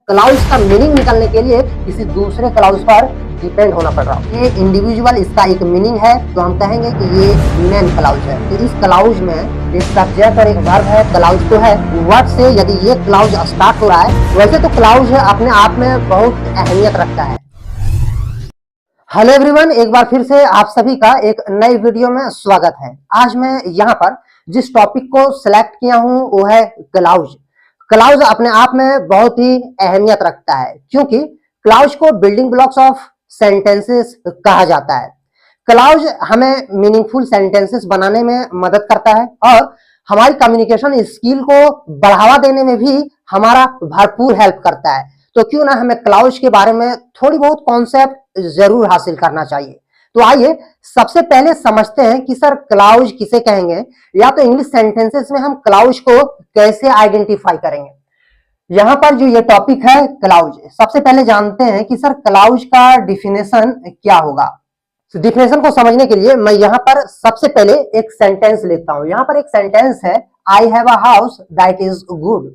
Clause का meaning निकालने के लिए किसी दूसरे क्लाउज पर डिपेंड होना पड़ रहा है। ये इंडिविजुअल इसका एक मीनिंग है, तो हम कहेंगे कि ये मेन क्लाउज है। तो इस क्लाउज में एक सब्जेक्ट और एक वर्ब है। क्लाउज तो है, वर्ब से यदि ये क्लाउज स्टार्ट हो रहा है, वैसे तो क्लाउज अपने आप में बहुत अहमियत रखता है। हेलो एवरीवन, एक बार फिर से आप सभी का एक नई वीडियो में स्वागत है। आज मैं यहाँ पर जिस टॉपिक को सिलेक्ट किया हूँ वो है क्लाउज। क्लाउज अपने आप में बहुत ही अहमियत रखता है, क्योंकि क्लाउज को बिल्डिंग ब्लॉक्स ऑफ सेंटेंसेस कहा जाता है। क्लाउज हमें मीनिंगफुल सेंटेंसेस बनाने में मदद करता है और हमारी कम्युनिकेशन स्किल को बढ़ावा देने में भी हमारा भरपूर हेल्प करता है। तो क्यों ना हमें क्लाउज के बारे में थोड़ी बहुत कॉन्सेप्ट जरूर हासिल करना चाहिए। तो आइए सबसे पहले समझते हैं कि सर क्लाउज किसे कहेंगे, या तो इंग्लिश सेंटेंसेस में हम क्लाउज को कैसे आइडेंटिफाई करेंगे। यहां पर जो ये टॉपिक है क्लाउज, सबसे पहले जानते हैं कि सर क्लाउज का डिफिनेशन क्या होगा। तो डिफिनेशन को समझने के लिए मैं यहाँ पर सबसे पहले एक सेंटेंस लेता हूं। यहाँ पर एक सेंटेंस है, आई have a house that is good.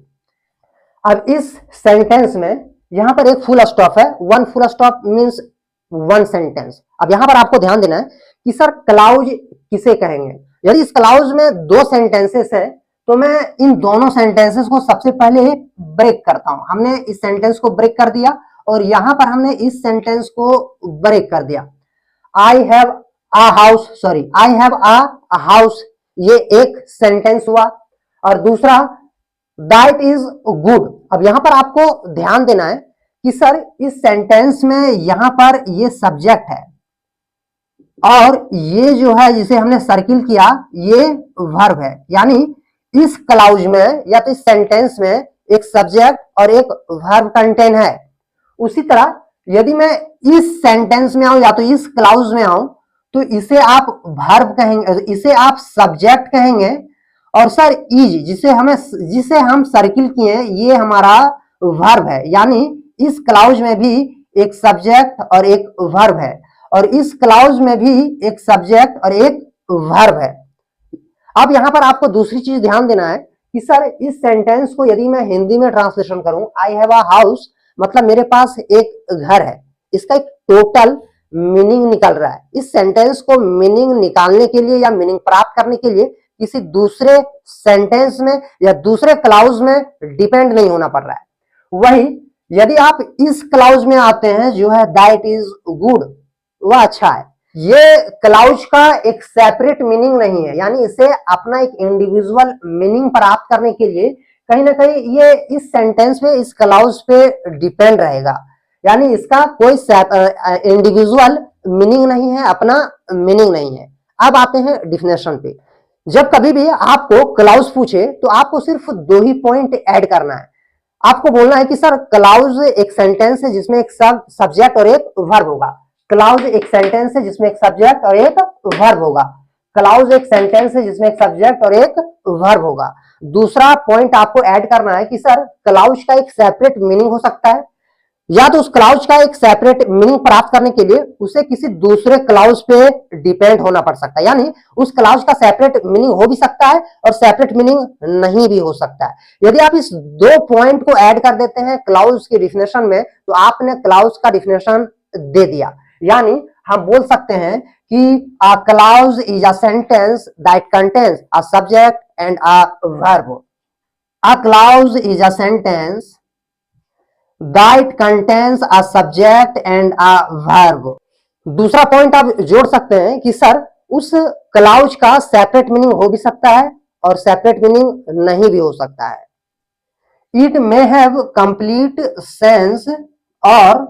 अब इस सेंटेंस में यहां पर एक फुल स्टॉप है। One full stop means one sentence. अब यहां पर आपको ध्यान देना है कि सर क्लाउज किसे कहेंगे। यदि इस क्लाउज में दो सेंटेंसेस है तो मैं इन दोनों सेंटेंसेस को सबसे पहले ब्रेक करता हूं। हमने इस सेंटेंस को ब्रेक कर दिया और यहां पर हमने इस सेंटेंस को ब्रेक कर दिया। आई have a house, sorry, I have a house, ये एक सेंटेंस हुआ। और दूसरा दैट इज गुड। अब यहां पर आपको ध्यान देना है कि सर इस सेंटेंस में यहां पर ये सब्जेक्ट है और ये जो है जिसे हमने सर्किल किया ये वर्ब है। यानी इस क्लाउज में या तो इस सेंटेंस में एक सब्जेक्ट और एक वर्ब कंटेन है। उसी तरह यदि मैं इस सेंटेंस में आऊं या तो इस क्लाउज में आऊं तो इसे आप वर्ब कहेंगे, इसे आप सब्जेक्ट कहेंगे। और सर इज जिसे हम सर्किल किए ये हमारा वर्ब है। यानी इस क्लाउज में भी एक सब्जेक्ट और एक वर्ब है और इस क्लाउज में भी एक सब्जेक्ट और एक वर्ब है। अब यहां पर आपको दूसरी चीज ध्यान देना है कि सर इस सेंटेंस को यदि मैं हिंदी में ट्रांसलेशन करूं, आई हैव अ हाउस मतलब मेरे पास एक घर है, इसका एक टोटल मीनिंग निकल रहा है। इस सेंटेंस को मीनिंग निकालने के लिए या मीनिंग प्राप्त करने के लिए किसी दूसरे सेंटेंस में या दूसरे क्लाउज में डिपेंड नहीं होना पड़ रहा है। वही यदि आप इस क्लाउज में आते हैं जो है दैट इज गुड, वह अच्छा है, ये क्लाउज का एक सेपरेट मीनिंग नहीं है। यानी इसे अपना एक इंडिविजुअल मीनिंग प्राप्त करने के लिए कहीं ना कहीं ये इस सेंटेंस पे, इस क्लाउज पे डिपेंड रहेगा। यानी इसका कोई इंडिविजुअल मीनिंग नहीं है, अपना मीनिंग नहीं है। अब आते हैं डिफिनेशन पे। जब कभी भी आपको क्लाउज पूछे तो आपको सिर्फ दो ही पॉइंट ऐड करना है। आपको बोलना है कि सर क्लाउज एक सेंटेंस है जिसमें एक सब्जेक्ट और एक वर्ब होगा। क्लाउज एक सेंटेंस है जिसमें एक सब्जेक्ट और एक वर्ब होगा। क्लाउज एक सेंटेंस है जिसमें एक सब्जेक्ट और एक वर्ब होगा। दूसरा पॉइंट आपको ऐड करना है कि सर क्लाउज का एक सेपरेट मीनिंग हो सकता है, या तो उस क्लाउज का एक सेपरेट मीनिंग प्राप्त करने के लिए उसे किसी दूसरे क्लाउज पे डिपेंड होना पड़ सकता है। यानी उस क्लाउज का सेपरेट मीनिंग हो भी सकता है और सेपरेट मीनिंग नहीं भी हो सकता है। यदि आप इस दो पॉइंट को ऐड कर देते हैं क्लाउज के डिफिनेशन में तो आपने क्लाउज का डिफिनेशन दे दिया। यानी हम बोल सकते हैं कि a clause is a sentence that contains a subject and a verb. A clause is a sentence that contains a subject and a verb। दूसरा पॉइंट आप जोड़ सकते हैं कि सर उस क्लाउज का सेपरेट मीनिंग हो भी सकता है और सेपरेट मीनिंग नहीं भी हो सकता है। It may have complete sense और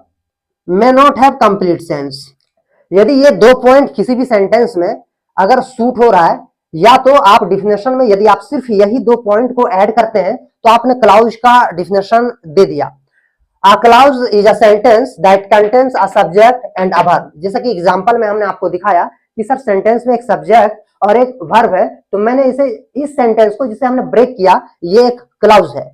may not have complete sense. यदि ये दो पॉइंट किसी भी सेंटेंस में अगर सूट हो रहा है, या तो आप डिफिनेशन में यदि आप सिर्फ यही दो पॉइंट को ऐड करते हैं तो आपने क्लाउज का डिफिनेशन दे दिया। A clause is a sentence that contains a subject and a verb। जैसा कि एग्जांपल में हमने आपको दिखाया कि सर सेंटेंस में एक सब्जेक्ट और एक वर्ब है, तो मैंने इस सेंटेंस को जिसे हमने ब्रेक किया ये एक क्लाउज है।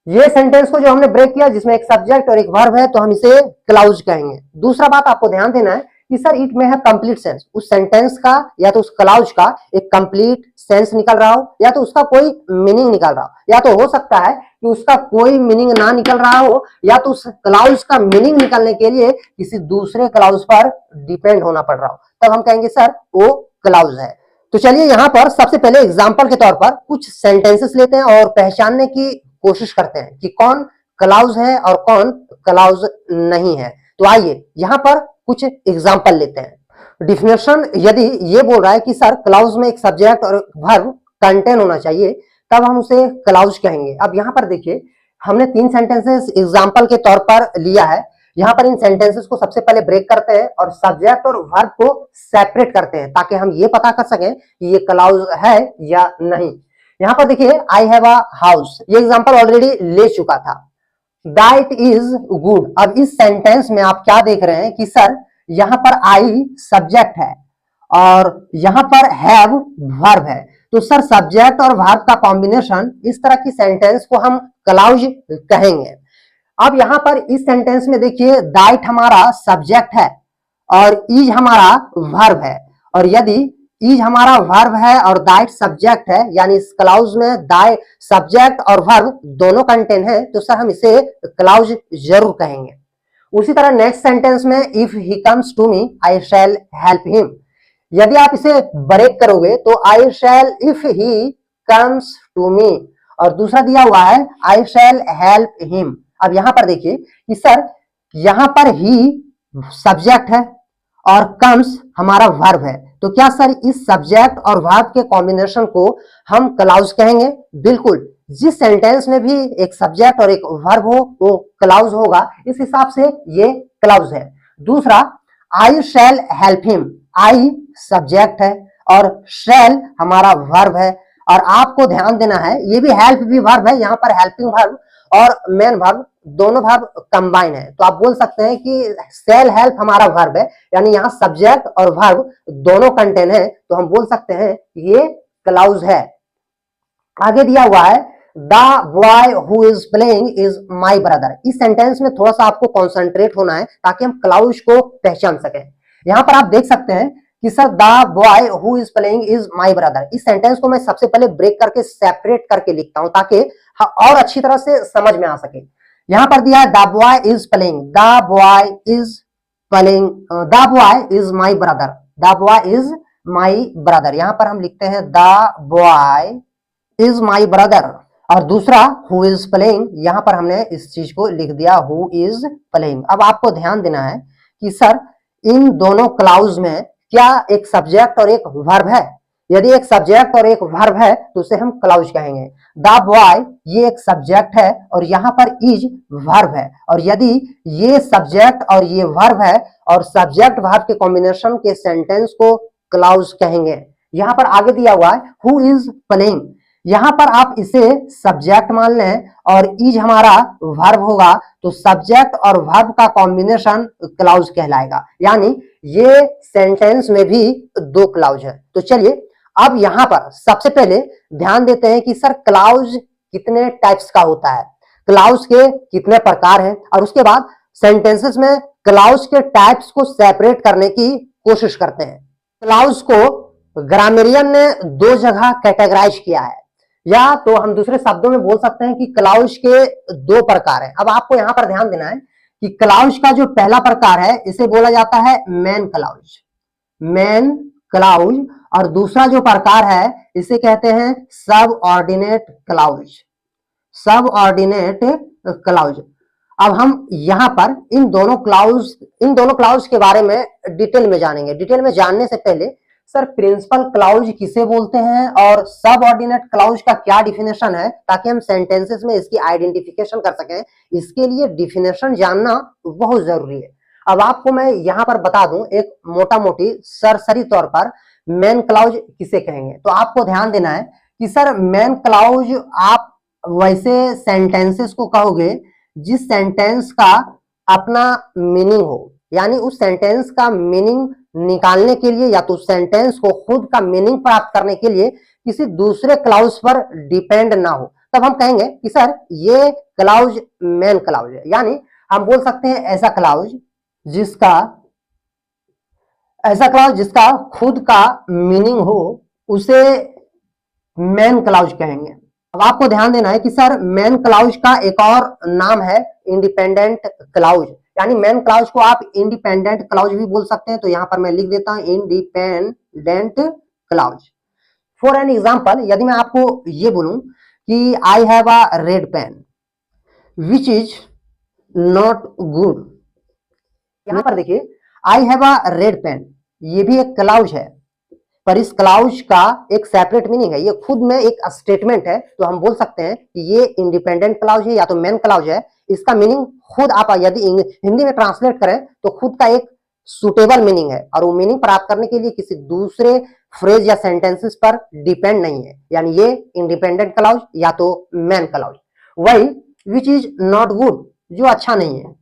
ये सेंटेंस को जो हमने ब्रेक किया जिसमें एक सब्जेक्ट और एक वर्ब है तो हम इसे क्लाउज कहेंगे। दूसरा बात आपको ध्यान देना है कि सर इट में है कंप्लीट सेंस, उस सेंटेंस का या तो उस क्लाउज का एक कंप्लीट सेंस निकल रहा हो या तो उसका कोई मीनिंग निकल रहा हो, या तो हो सकता है कि उसका कोई मीनिंग ना निकल रहा हो या तो उस क्लाउज का मीनिंग निकलने के लिए किसी दूसरे क्लाउज पर डिपेंड होना पड़ रहा हो, तब हम कहेंगे सर वो क्लाउज है। तो चलिए यहाँ पर सबसे पहले एग्जाम्पल के तौर पर कुछ सेंटेंसेस लेते हैं और पहचानने की कोशिश करते हैं कि कौन क्लाउज है और कौन क्लाउज नहीं है। तो आइए यहाँ पर कुछ एग्जाम्पल लेते हैं। डिफिनेशन यदि ये बोल रहा है कि सर क्लाउज में एक सब्जेक्ट और वर्ब कंटेन होना चाहिए, तब हम उसे क्लाउज कहेंगे। अब यहाँ पर देखिए हमने 3 सेंटेंसेस एग्जाम्पल के तौर पर लिया है। यहाँ पर इन सेंटेंसेस को सबसे पहले ब्रेक करते हैं और सब्जेक्ट और वर्ब को सेपरेट करते हैं ताकि हम ये पता कर सकें कि ये क्लाउज है या नहीं। यहाँ पर देखिए आई हैव अ हाउस, ये एग्जाम्पल ऑलरेडी ले चुका था। दैट इज गुड, अब इस सेंटेंस में आप क्या देख रहे हैं कि सर यहाँ पर आई सब्जेक्ट है और यहाँ पर हैव वर्ब है, तो सर सब्जेक्ट और वर्ब का कॉम्बिनेशन, इस तरह की सेंटेंस को हम क्लाउज कहेंगे। अब यहाँ पर इस सेंटेंस में देखिए दैट हमारा सब्जेक्ट है और इज हमारा वर्ब है, और यदि इज हमारा वर्ब है और दैट सब्जेक्ट है, यानी इस क्लाउज में दैट सब्जेक्ट और वर्ब दोनों कंटेन है, तो सर हम इसे क्लाउज जरूर कहेंगे। उसी तरह नेक्स्ट सेंटेंस में if he comes to me I shall help him, यदि आप इसे ब्रेक करोगे तो I shall if he comes to me, और दूसरा दिया हुआ है आई शैल हेल्प हिम। अब यहां पर देखिए कि सर यहां पर ही सब्जेक्ट है और कम्स हमारा वर्ब है, तो क्या सर इस सब्जेक्ट और वर्ब के कॉम्बिनेशन को हम क्लाउज कहेंगे? बिल्कुल, जिस सेंटेंस में भी एक सब्जेक्ट और एक वर्ब हो वो क्लाउज होगा, इस हिसाब से ये क्लाउज है। दूसरा I shall help him, I subject है और शैल हमारा वर्ब है, और आपको ध्यान देना है ये भी हेल्प भी वर्ब है, यहाँ पर हेल्पिंग वर्ब और मेन वर्ब दोनों वर्ब कंबाइन है, तो आप बोल सकते हैं कि शैल हेल्प हमारा वर्ब है, यानी यहाँ सब्जेक्ट और वर्ब दोनों कंटेन है, तो हम बोल सकते हैं ये क्लाउज है। आगे दिया हुआ है the boy who is playing is my brother, इस सेंटेंस में थोड़ा सा आपको कॉन्सेंट्रेट होना है ताकि हम क्लाउज को पहचान सकें। यहाँ पर आप देख सकते हैं कि sir the boy who is playing is my brother, इस सेंटेंस को मैं सबसे पहले ब्रेक करके सेपरेट करके लिखता हूं ताकि और अच्छी तरह से समझ में आ सके। यहाँ पर दिया है the boy is playing, the boy is playing, the boy is my brother, the boy is my brother, यहाँ पर हम लिखते हैं the boy is my brother, और दूसरा हु इज प्लेइंग, यहाँ पर हमने इस चीज को लिख दिया हु इज प्लेइंग। अब आपको ध्यान देना है कि सर इन दोनों क्लाउज में क्या एक सब्जेक्ट और एक वर्ब है? यदि एक सब्जेक्ट और एक वर्ब है तो उसे हम क्लाउज कहेंगे। द बॉय ये एक सब्जेक्ट है और यहाँ पर इज वर्ब है, और यदि ये सब्जेक्ट और ये वर्ब है और सब्जेक्ट वर्ब के कॉम्बिनेशन के सेंटेंस को क्लाउज कहेंगे। यहाँ पर आगे दिया हुआ है हु इज प्लेइंग, यहाँ पर आप इसे सब्जेक्ट मान लें और इज हमारा वर्ब होगा, तो सब्जेक्ट और वर्ब का कॉम्बिनेशन क्लाउज कहलाएगा, यानी ये सेंटेंस में भी 2 क्लाउज है। तो चलिए अब यहाँ पर सबसे पहले ध्यान देते हैं कि सर क्लाउज कितने टाइप्स का होता है, क्लाउज के कितने प्रकार हैं, और उसके बाद सेंटेंसेस में क्लाउज के टाइप्स को सेपरेट करने की कोशिश करते हैं। क्लाउज को ग्रामेरियन ने 2 जगह कैटेगराइज किया है, या तो हम दूसरे शब्दों में बोल सकते हैं कि क्लाउज के 2 प्रकार हैं। अब आपको यहां पर ध्यान देना है कि क्लाउज का जो पहला प्रकार है इसे बोला जाता है मेन क्लाउज, मेन क्लाउज, और दूसरा जो प्रकार है इसे कहते हैं सब ऑर्डिनेट क्लाउज, सब ऑर्डिनेट क्लाउज। अब हम यहाँ पर इन दोनों क्लाउज के बारे में डिटेल में जानेंगे। डिटेल में जानने से पहले सर प्रिंसिपल क्लाउज किसे बोलते हैं और सब ऑर्डिनेट क्लाउज का क्या डिफिनेशन है, ताकि हम सेंटेंसेस में इसकी आइडेंटिफिकेशन कर सकें, इसके लिए डिफिनेशन जानना बहुत जरूरी है। अब आपको मैं यहाँ पर बता दूं एक मोटा मोटी सरसरी तौर पर मेन क्लाउज किसे कहेंगे। तो आपको ध्यान देना है कि सर मेन क्लाउज आप वैसे सेंटेंसेस को कहोगे जिस सेंटेंस का अपना मीनिंग हो, यानी उस सेंटेंस का मीनिंग निकालने के लिए या तो सेंटेंस को खुद का मीनिंग प्राप्त करने के लिए किसी दूसरे क्लाउज पर डिपेंड ना हो, तब हम कहेंगे कि सर ये क्लाउज मेन क्लाउज है। यानी हम बोल सकते हैं ऐसा क्लाउज जिसका ऐसा क्लाउज जिसका खुद का मीनिंग हो उसे मेन क्लाउज कहेंगे। अब आपको ध्यान देना है कि सर मेन क्लाउज का एक और नाम है इंडिपेंडेंट क्लाउज, यानी मेन क्लाउज को आप इंडिपेंडेंट क्लाउज भी बोल सकते हैं। तो यहां पर मैं लिख देता हूं independent clause. For an example, यदि मैं आपको ये बोलूं कि I have a red pen which is not good, यहां पर देखिए I have a red pen, ये भी एक क्लाउज है, पर इस क्लाउज का एक सेपरेट मीनिंग है, ये खुद में एक स्टेटमेंट है। तो हम बोल सकते हैं कि ये इंडिपेंडेंट क्लाउज है या तो मेन क्लाउज है। इसका मीनिंग खुद आप यदि हिंदी में ट्रांसलेट करें तो खुद का एक सुटेबल मीनिंग है, और वो मीनिंग प्राप्त करने के लिए किसी दूसरे फ्रेज या सेंटेंसेस पर डिपेंड नहीं है, यानी ये इंडिपेंडेंट क्लाउज या तो मेन क्लाउज। वही विच इज नॉट गुड, जो अच्छा नहीं है,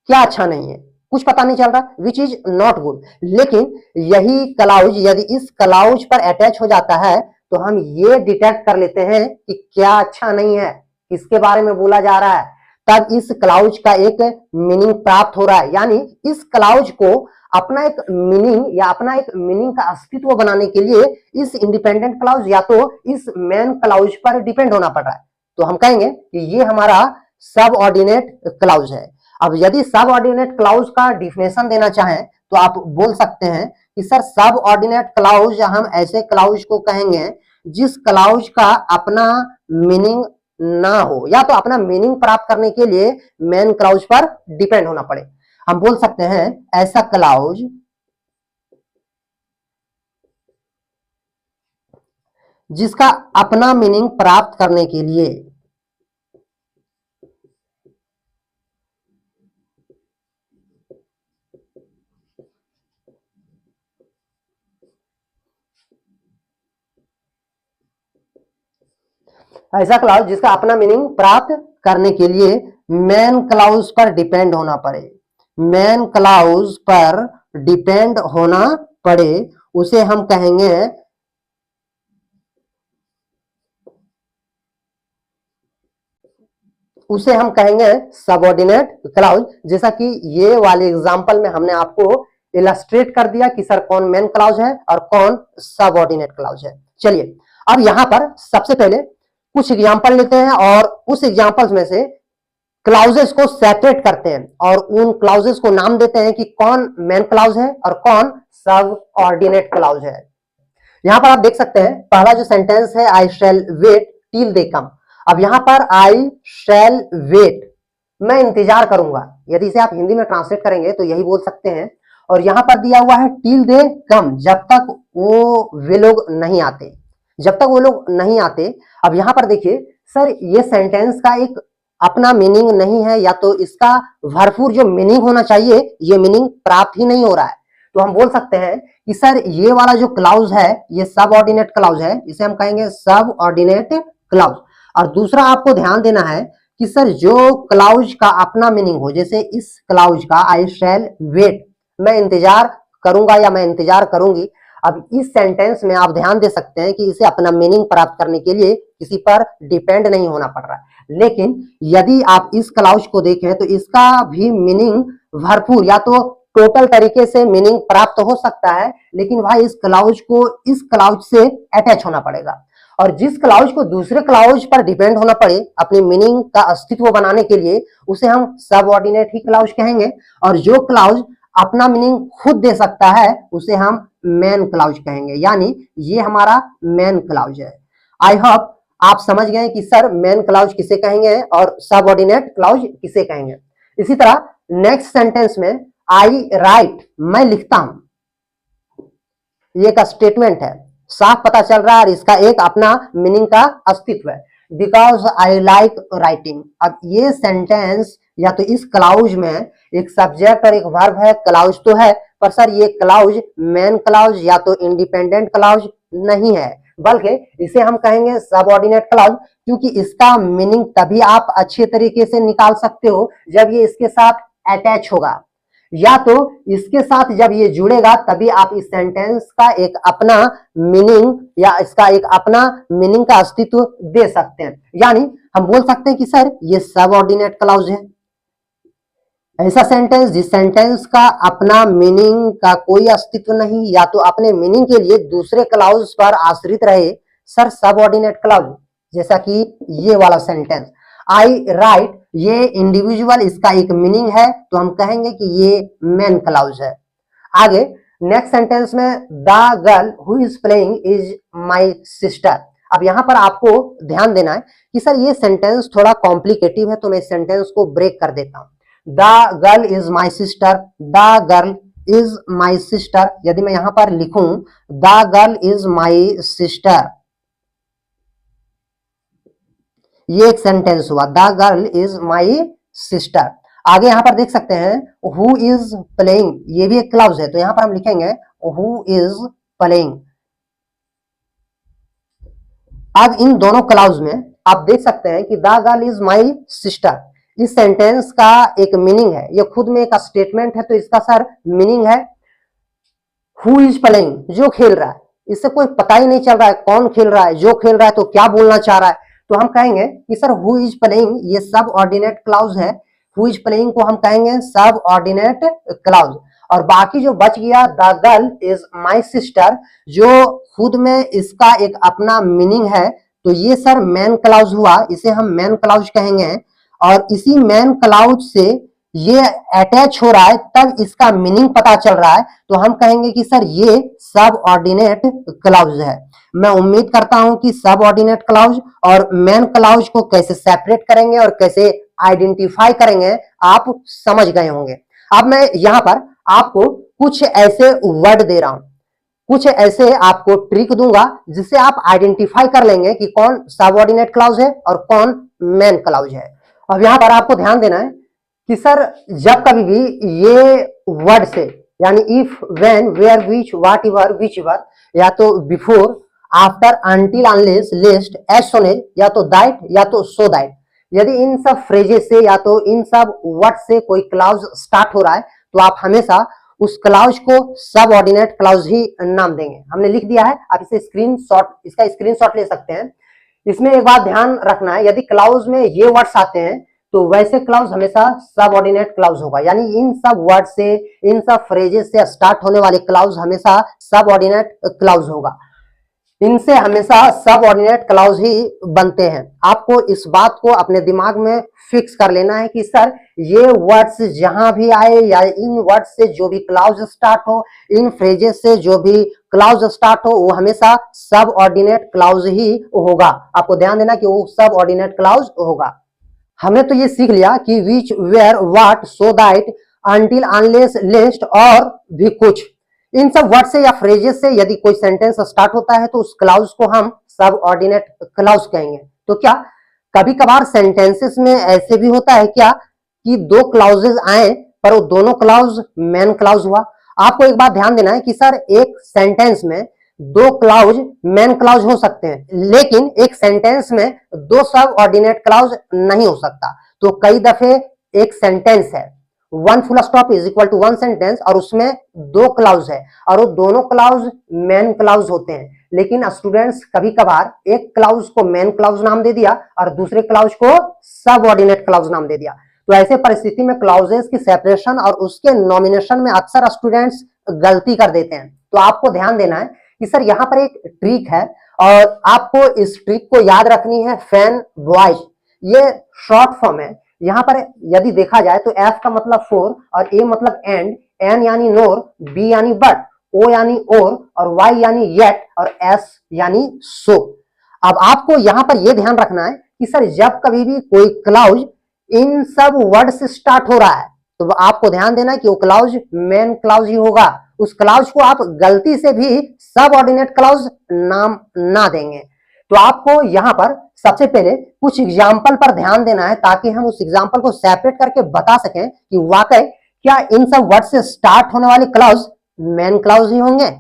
क्या अच्छा नहीं है, कुछ पता नहीं चल रहा, विच इज नॉट गुड। लेकिन यही क्लाउज यदि इस क्लाउज पर अटैच हो जाता है तो हम ये डिटेक्ट कर लेते हैं कि क्या अच्छा नहीं है, किसके बारे में बोला जा रहा है, तब इस क्लाउज का एक मीनिंग प्राप्त हो रहा है। यानी इस क्लाउज को अपना एक मीनिंग या अपना एक मीनिंग का अस्तित्व बनाने के लिए इस इंडिपेंडेंट क्लाउज या तो इस मेन क्लाउज पर डिपेंड होना पड़ रहा है। तो हम कहेंगे कि ये हमारा सब ऑर्डिनेट क्लाउज है। अब यदि सब ऑर्डिनेट क्लाउज का डिफिनेशन देना चाहें तो आप बोल सकते हैं कि सर सब ऑर्डिनेट क्लाउज हम ऐसे क्लाउज को कहेंगे जिस क्लाउज का अपना मीनिंग ना हो या तो अपना मीनिंग प्राप्त करने के लिए मेन क्लाउज पर डिपेंड होना पड़े। हम बोल सकते हैं ऐसा क्लाउज जिसका अपना मीनिंग प्राप्त करने के लिए ऐसा क्लाउज जिसका अपना मीनिंग प्राप्त करने के लिए मेन क्लाउज पर डिपेंड होना पड़े, मेन क्लाउज पर डिपेंड होना पड़े, उसे हम कहेंगे सबऑर्डिनेट क्लाउज। जैसा कि ये वाले एग्जांपल में हमने आपको इलस्ट्रेट कर दिया कि सर कौन मेन क्लाउज है और कौन सबऑर्डिनेट क्लाउज है। चलिए अब यहां पर सबसे पहले कुछ एग्जांपल लेते हैं और उस एग्जांपल्स में से क्लाउजेस को सेपरेट करते हैं और उन क्लाउजेस को नाम देते हैं कि कौन मेन क्लाउज है और कौन सब ऑर्डिनेट क्लाउज है। यहां पर आप देख सकते हैं पहला जो सेंटेंस है आई शैल वेट टिल दे कम। अब यहां पर आई शैल वेट, मैं इंतजार करूंगा, यदि इसे आप हिंदी में ट्रांसलेट करेंगे तो यही बोल सकते हैं। और यहां पर दिया हुआ है टिल दे कम, जब तक वे लोग नहीं आते, जब तक वो लोग नहीं आते। अब यहां पर देखिए सर ये सेंटेंस का एक अपना मीनिंग नहीं है या तो इसका भरपूर जो मीनिंग होना चाहिए ये मीनिंग प्राप्त ही नहीं हो रहा है। तो हम बोल सकते हैं कि सर ये वाला जो क्लाउज है ये सब ऑर्डिनेट क्लाउज है, इसे हम कहेंगे सब ऑर्डिनेट क्लाउज। और दूसरा आपको ध्यान देना है कि सर जो क्लाउज का अपना मीनिंग हो, जैसे इस क्लाउज का आई शैल वेट, मैं इंतजार करूंगा या मैं इंतजार करूंगी। अब इस सेंटेंस में आप ध्यान दे सकते हैं कि इसे अपना मीनिंग प्राप्त करने के लिए किसी पर डिपेंड नहीं होना पड़ रहा है। लेकिन यदि आप इस क्लाउज को देखें तो इसका भी मीनिंग भरपूर या तो टोटल तरीके से मीनिंग प्राप्त हो सकता है, लेकिन भाई इस क्लाउज को इस क्लाउज से अटैच होना पड़ेगा। और जिस क्लाउज को दूसरे क्लाउज पर डिपेंड होना पड़े अपनी मीनिंग का अस्तित्व बनाने के लिए उसे हम सब ऑर्डिनेट ही क्लाउज कहेंगे। और जो क्लाउज अपना मीनिंग खुद दे सकता है उसे हम मेन क्लाउज कहेंगे, यानी ये हमारा मेन क्लाउज है। आई होप आप समझ गए कि सर मेन क्लाउज किसे कहेंगे और सब ऑर्डिनेट क्लाउज किसे कहेंगे। इसी तरह नेक्स्ट सेंटेंस में आई राइट, मैं लिखता हूं, ये एक स्टेटमेंट है, साफ पता चल रहा है और इसका एक अपना मीनिंग का अस्तित्व है, बिकॉज आई लाइक राइटिंग। अब ये सेंटेंस या तो इस क्लाउज में एक सब्जेक्ट और एक वर्ब है, क्लाउज तो है पर सर ये क्लाउज मेन क्लाउज या तो इंडिपेंडेंट क्लाउज नहीं है, बल्कि इसे हम कहेंगे सबऑर्डिनेट क्लाउज, क्योंकि इसका मीनिंग तभी आप अच्छे तरीके से निकाल सकते हो जब ये इसके साथ अटैच होगा या तो इसके साथ जब ये जुड़ेगा तभी आप इस सेंटेंस का एक अपना मीनिंग या इसका एक अपना मीनिंग का अस्तित्व दे सकते हैं। यानी हम बोल सकते हैं कि सर ये सब ऑर्डिनेट क्लाउज है। ऐसा सेंटेंस जिस सेंटेंस का अपना मीनिंग का कोई अस्तित्व नहीं या तो अपने मीनिंग के लिए दूसरे क्लाउज पर आश्रित रहे, सर सबऑर्डिनेट क्लाउज। जैसा कि ये वाला सेंटेंस आई राइट, ये इंडिविजुअल इसका एक मीनिंग है तो हम कहेंगे कि ये मेन क्लाउज है। आगे नेक्स्ट सेंटेंस में the girl who is playing is my sister. अब यहां पर आपको ध्यान देना है कि सर ये सेंटेंस थोड़ा कॉम्प्लिकेटिव है तो मैं इस सेंटेंस को ब्रेक कर देता हूं। The girl is my sister, the girl is my sister. यदि मैं यहां पर लिखूं the girl is my sister, ये एक सेंटेंस हुआ, the girl is my sister. आगे यहां पर देख सकते हैं हु इज प्लेइंग, ये भी एक क्लाउज है तो यहां पर हम लिखेंगे हु इज प्लेइंग। अब इन दोनों क्लाउज में आप देख सकते हैं कि the girl is my sister, इस सेंटेंस का एक मीनिंग है, ये खुद में एक स्टेटमेंट है तो इसका सर मीनिंग है हु इज प्लेइंग, जो खेल रहा है। इससे कोई पता ही नहीं चल रहा है कौन खेल रहा है, जो खेल रहा है तो क्या बोलना चाह रहा है, तो हम कहेंगे कि सर हु इज प्लेइंग ये सब ऑर्डिनेट क्लाउज है, हु इज प्लेइंग को हम कहेंगे सब ऑर्डिनेट क्लाउज। और बाकी जो बच गया the girl is my sister, जो खुद में इसका एक अपना मीनिंग है तो ये सर मैन क्लाउज हुआ, इसे हम मैन क्लाउज कहेंगे। और इसी मैन क्लाउज से ये अटैच हो रहा है तब इसका मीनिंग पता चल रहा है तो हम कहेंगे कि सर ये सब ऑर्डिनेट क्लाउज है। मैं उम्मीद करता हूं कि सब ऑर्डिनेट क्लाउज और मैन क्लाउज को कैसे सेपरेट करेंगे और कैसे आइडेंटिफाई करेंगे आप समझ गए होंगे। अब मैं यहां पर आपको कुछ ऐसे वर्ड दे रहा हूं, कुछ ऐसे आपको ट्रिक दूंगा जिससे आप आइडेंटिफाई कर लेंगे कि कौन सबऑर्डिनेट क्लाउज है और कौन मैन क्लाउज है। अब यहां पर आपको ध्यान देना है कि सर जब कभी भी ये वर्ड से यानी if, when, where, which, whatever, whichever, या तो before, after, until, unless, lest, as soon as, या तो दैट या तो सो दैट, यदि इन सब फ्रेजेस से या तो इन सब वर्ड से कोई क्लाउज स्टार्ट हो रहा है तो आप हमेशा उस क्लाउज को सब ऑर्डिनेट क्लाउज ही नाम देंगे। हमने लिख दिया है, आप इसे इसका स्क्रीनशॉट ले सकते हैं। इसमें एक बात ध्यान रखना है, यदि क्लाउज में ये वर्ड्स आते हैं तो वैसे क्लाउज हमेशा सब ऑर्डिनेट क्लाउज होगा, यानी इन सब वर्ड से इन सब फ्रेजेस से स्टार्ट होने वाले क्लाउज हमेशा सब ऑर्डिनेट क्लाउज होगा, इनसे हमेशा सब ऑर्डिनेट क्लाउज ही बनते हैं। आपको इस बात को अपने दिमाग में फिक्स कर लेना है कि सर ये वर्ड्स जहां भी आए या इन वर्ड्स से जो भी क्लाउज स्टार्ट हो, इन फ्रेजेस से जो भी क्लाउज स्टार्ट हो वो हमेशा सब ऑर्डिनेट क्लाउज ही होगा। आपको ध्यान देना कि वो सब ऑर्डिनेट क्लाउज होगा। हमने तो ये सीख लिया कि which, where, what, so that, until, unless, lest और भी कुछ, इन सब वर्ड से या फ्रेजेस से यदि कोई सेंटेंस स्टार्ट होता है तो उस क्लाउज को हम सब ऑर्डिनेट क्लाउज कहेंगे। तो क्या कभी कभार सेंटेंसेस में ऐसे भी होता है क्या कि दो क्लाउजेस आए पर वो दोनों क्लाउज मैन क्लाउज हुआ? आपको एक बात ध्यान देना है कि सर एक सेंटेंस में दो क्लाउज मैन क्लाउज हो सकते हैं लेकिन एक सेंटेंस में दो सब ऑर्डिनेट क्लाउज नहीं हो सकता। तो कई दफे एक सेंटेंस है, one full stop is equal to one sentence, और उसमें दो क्लाउज है और वो दोनों क्लाउज मैन क्लाउज होते हैं, लेकिन स्टूडेंट्स कभी कभार एक क्लाउज को मैन क्लाउज नाम दे दिया और दूसरे क्लाउज को सब ऑर्डिनेट क्लाउज नाम दे दिया। तो ऐसे परिस्थिति में क्लाउजेस की सेपरेशन और उसके नॉमिनेशन में अक्सर स्टूडेंट्स गलती कर देते हैं। तो आपको ध्यान देना है कि सर यहाँ पर एक ट्रिक है और आपको इस ट्रिक को याद रखनी है, फैन वॉइस, ये शॉर्ट फॉर्म है। यहाँ पर यदि देखा जाए तो एफ का मतलब फोर और ए मतलब एंड, एन यानी नोर, बी यानी बट, ओ यानी और वाई यानी येट और एस यानी सो। अब आपको यहाँ पर यह ध्यान रखना है कि सर जब कभी भी कोई क्लाउज इन सब वर्ड से स्टार्ट हो रहा है तो आपको ध्यान देना कि वो क्लाउज मेन क्लाउज ही होगा, उस क्लाउज को आप गलती से भी सब ऑर्डिनेट क्लाउज नाम ना देंगे। तो आपको यहाँ पर सबसे पहले कुछ एग्जाम्पल पर ध्यान देना है ताकि हम उस एग्जाम्पल को सेपरेट करके बता सकें कि वाकई क्या इन सब वर्ड से स्टार्ट होने वाले क्लाउज मेन क्लाउज ही होंगे।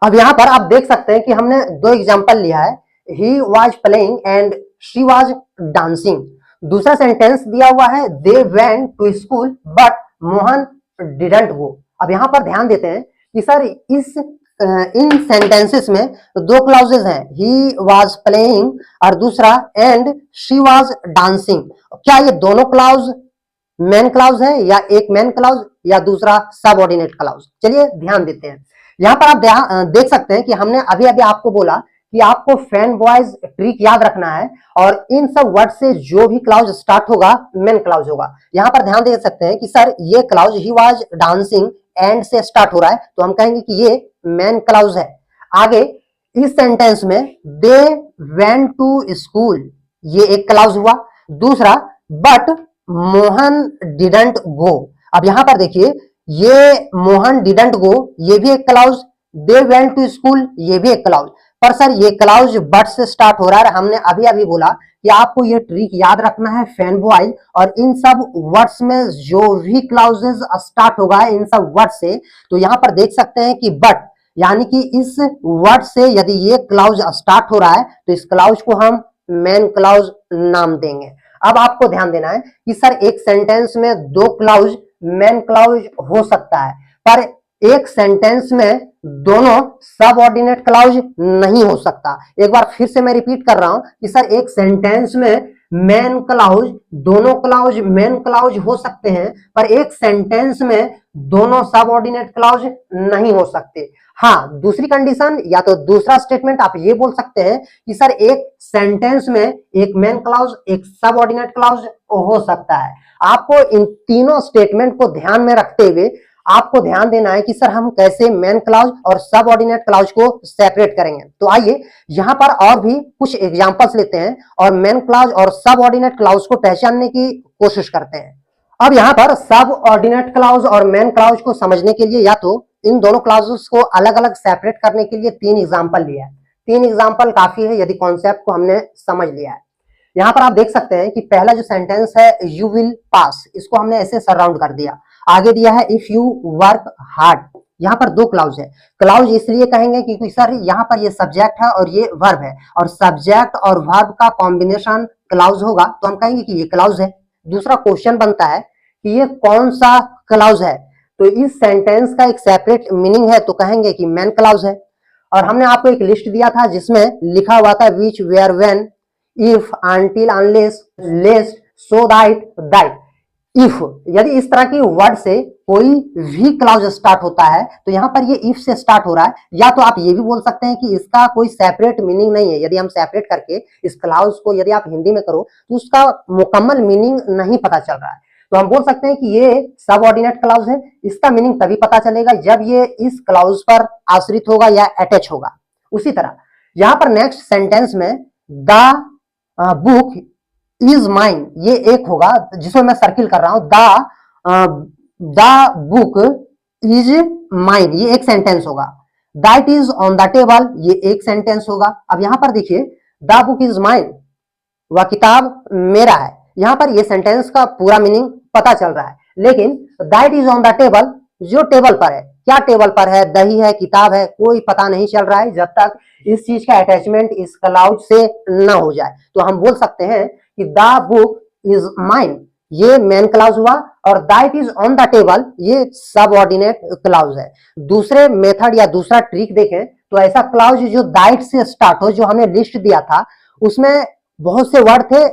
अब यहाँ पर आप देख सकते हैं कि हमने दो एग्जाम्पल लिया है, he was playing and she was dancing. दूसरा सेंटेंस दिया हुआ है they went to school but Mohan didn't go. अब यहां पर ध्यान देते हैं कि सर इन सेंटेंसेस में दो क्लाउजेस हैं, ही वाज प्लेइंग और दूसरा एंड शी वाज डांसिंग। क्या ये दोनों क्लाउज मेन क्लाउज है या एक मेन क्लाउज या दूसरा सबऑर्डिनेट क्लाउज। चलिए ध्यान देते हैं। यहां पर आप देख सकते हैं कि हमने अभी अभी आपको बोला कि आपको फैन बॉयज ट्रिक याद रखना है और इन सब वर्ड से जो भी क्लाउज स्टार्ट होगा मेन क्लाउज होगा। यहां पर ध्यान दे सकते हैं कि सर ये clause he was dancing and से स्टार्ट हो रहा है, तो हम कहेंगे कि ये मेन क्लाउज है। आगे इस सेंटेंस में दे वेंट टू स्कूल, ये एक क्लाउज हुआ। दूसरा बट मोहन डिडंट गो, अब यहां पर देखिए ये मोहन डिडंट गो ये भी एक clause, they went to school ये भी एक क्लाउज। पर सर ये क्लाउज बट से स्टार्ट हो रहा है। हमने अभी अभी बोला कि आपको ये ट्रिक याद रखना है फैन बॉय, और इन सब वर्ड्स में जो भी क्लाउजेस स्टार्ट होगा इन सब वर्ड से, तो यहां पर देख सकते हैं कि बट यानी कि इस वर्ड से यदि ये क्लाउज स्टार्ट हो रहा है तो इस क्लाउज को हम मेन क्लाउज नाम देंगे। अब आपको ध्यान देना है कि सर एक सेंटेंस में दो क्लाउज मेन क्लाउज हो सकता है, पर एक सेंटेंस में दोनों सबऑर्डिनेट क्लाउज नहीं हो सकता। एक बार फिर से मैं रिपीट कर रहा हूं कि सर एक सेंटेंस में मेन क्लाउज दोनों क्लाउज मेन क्लाउज हो सकते हैं, पर एक सेंटेंस में दोनों सबऑर्डिनेट क्लाउज नहीं हो सकते। हाँ, दूसरी कंडीशन या तो दूसरा स्टेटमेंट आप ये बोल सकते हैं कि सर एक सेंटेंस में एक मेन क्लाउज एक सबऑर्डिनेट क्लाउज हो सकता है। आपको इन तीनों स्टेटमेंट को ध्यान में रखते हुए आपको ध्यान देना है कि सर हम कैसे मेन क्लाउज और सबऑर्डिनेट क्लाउज को सेपरेट करेंगे। तो आइए यहां पर और भी कुछ एग्जांपल्स लेते हैं और मेन क्लाउज और सबऑर्डिनेट क्लाउज को पहचानने की कोशिश करते हैं। अब यहां पर सबऑर्डिनेट क्लाउज और मेन क्लाउज को समझने के लिए या तो इन दोनों क्लाउजेस को अलग अलग सेपरेट करने के लिए तीन एग्जांपल लिया है। तीन एग्जांपल काफी है यदि कॉन्सेप्ट को हमने समझ लिया है। यहां पर आप देख सकते हैं कि पहला जो सेंटेंस है यू विल पास, इसको हमने ऐसे सराउंड कर दिया। आगे दिया है इफ यू वर्क हार्ड, यहाँ पर दो क्लाउज है। क्लाउज इसलिए कहेंगे क्योंकि सर यहाँ पर ये सब्जेक्ट है और ये वर्ब है, और सब्जेक्ट और वर्ब का कॉम्बिनेशन क्लाउज होगा तो हम कहेंगे कि ये क्लाउज है। दूसरा क्वेश्चन बनता है कि ये कौन सा क्लाउज है, तो इस सेंटेंस का एक सेपरेट मीनिंग है तो कहेंगे कि मेन क्लाउज है। और हमने आपको एक लिस्ट दिया था जिसमें लिखा हुआ था which where when if until unless lest so that. If यदि इस तरह की वर्ड से कोई भी क्लाउज स्टार्ट होता है तो यहां पर ये इफ से स्टार्ट हो रहा है, या तो आप ये भी बोल सकते हैं कि इसका कोई सेपरेट मीनिंग नहीं है। यदि हम सेपरेट करके इस क्लाउज को यदि आप हिंदी में करो तो उसका मुकम्मल मीनिंग नहीं पता चल रहा है, तो हम बोल सकते हैं कि ये सबऑर्डिनेट क्लाउज है। इसका मीनिंग तभी पता चलेगा जब ये इस क्लाउज पर आश्रित होगा या अटैच होगा। उसी तरह यहां पर नेक्स्ट सेंटेंस में द बुक इज माइन, ये एक होगा जिसमें मैं सर्किल कर रहा हूं। द बुक इज माइन ये एक सेंटेंस होगा। That is on the table ये एक सेंटेंस होगा। अब यहां पर देखिए द बुक इज माइन, वह किताब मेरा है, यहां पर ये सेंटेंस का पूरा मीनिंग पता चल रहा है। लेकिन that is on the table जो टेबल पर है, क्या टेबल पर है, दही है, किताब है, कोई पता नहीं चल रहा है जब तक इस चीज का अटैचमेंट इस क्लाउज से न हो जाए। तो हम बोल सकते हैं कि द बुक इज माइन ये मेन क्लाउज हुआ, और that is on the table ये सबऑर्डिनेट क्लाउज है। दूसरे मेथड या दूसरा ट्रिक देखें तो ऐसा क्लाउज जो दैट से स्टार्ट हो, जो हमने लिस्ट दिया था उसमें बहुत से वर्ड थे,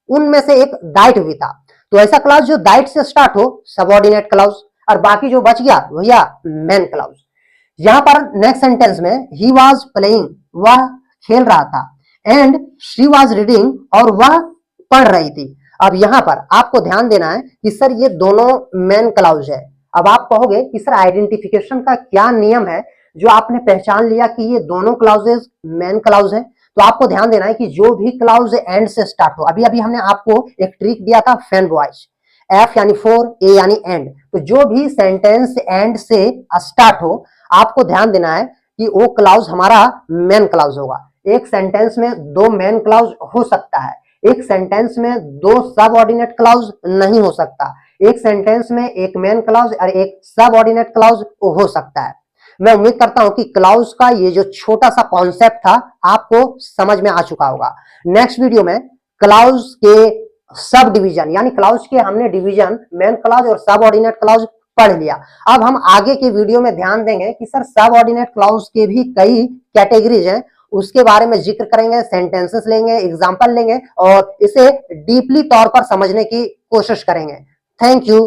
उनमें से एक दैट भी था, तो ऐसा क्लाउज जो दैट से स्टार्ट हो सबऑर्डिनेट क्लाउज, और बाकी जो बच गया भैया मेन क्लाउज। यहां पर नेक्स्ट सेंटेंस में ही वाज प्लेइंग वह खेल रहा था, एंड शी वाज रीडिंग और वह पढ़ रही थी। अब यहां पर आपको ध्यान देना है कि सर ये दोनों मेन क्लाउज है। अब आप कहोगे कि सर आइडेंटिफिकेशन का क्या नियम है जो आपने पहचान लिया कि ये दोनों क्लाउजेस मेन क्लाउज है। तो आपको ध्यान देना है कि जो भी क्लाउज एंड से स्टार्ट हो, अभी अभी हमने आपको एक ट्रिक दिया था फैन वॉइस, एफ यानी फोर, ए यानी एंड, तो जो भी सेंटेंस एंड से स्टार्ट हो आपको ध्यान देना है कि वो क्लाउज हमारा मेन क्लाउज होगा। एक सेंटेंस में दो मेन क्लाउज हो सकता है, एक सेंटेंस में दो सबऑर्डिनेट क्लाउज नहीं हो सकता, एक सेंटेंस में एक मेन क्लाउज और एक सबऑर्डिनेट क्लाउज हो सकता है। मैं उम्मीद करता हूं कि क्लाउज का ये जो छोटा सा कॉन्सेप्ट था आपको समझ में आ चुका होगा। नेक्स्ट वीडियो में क्लाउज के सब डिवीजन यानी क्लाउज के हमने डिवीजन मेन क्लाउज और सबऑर्डिनेट क्लाउज पढ़ लिया। अब हम आगे के वीडियो में ध्यान देंगे कि सर सबऑर्डिनेट क्लाउज के भी कई कैटेगरीज हैं, उसके बारे में जिक्र करेंगे, सेंटेंसेस लेंगे, एग्जांपल लेंगे और इसे डीपली तौर पर समझने की कोशिश करेंगे। Thank you.